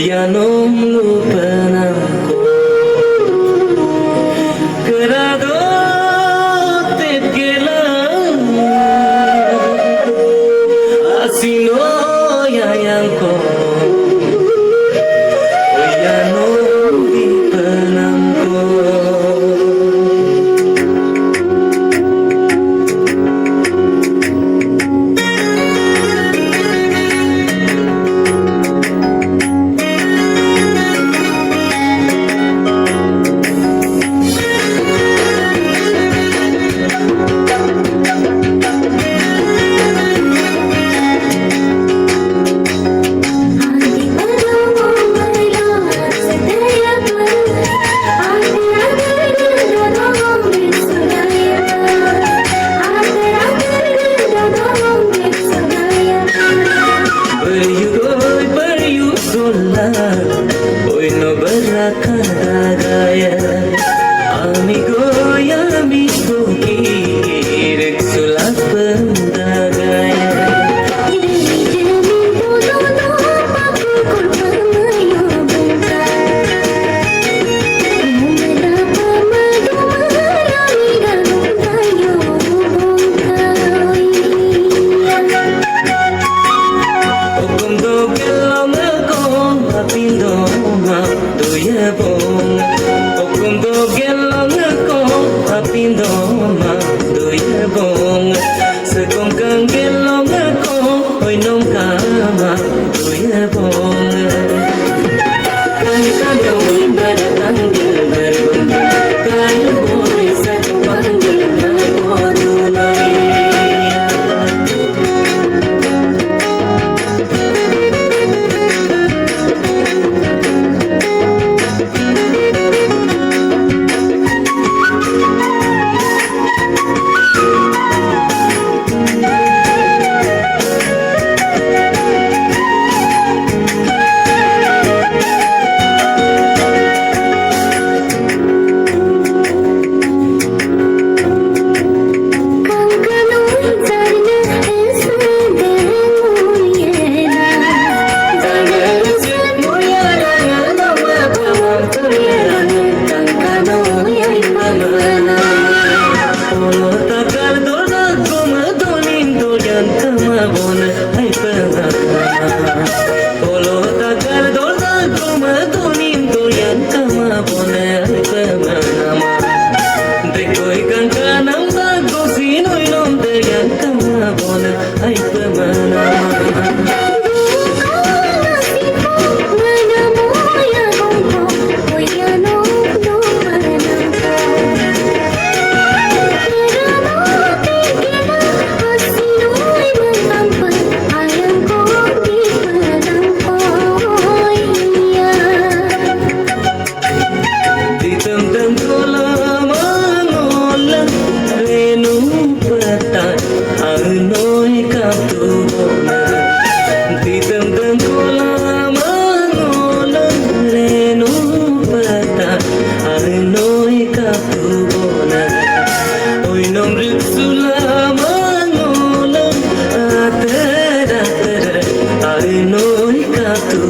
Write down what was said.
Uyanong lupa nangko Kerado tet gelang Asino yayangko Uyanong lupa nangko Hoy no barakadagaya Amigo amigo kirek sulap pendagaya Pindoma doya bong okum do gelong ko pindoma doya bong sekong kang gelong ko hoy nong kama doya bong kan kan baratang berbun kan boy sa panggil na bodulay Noi ka tu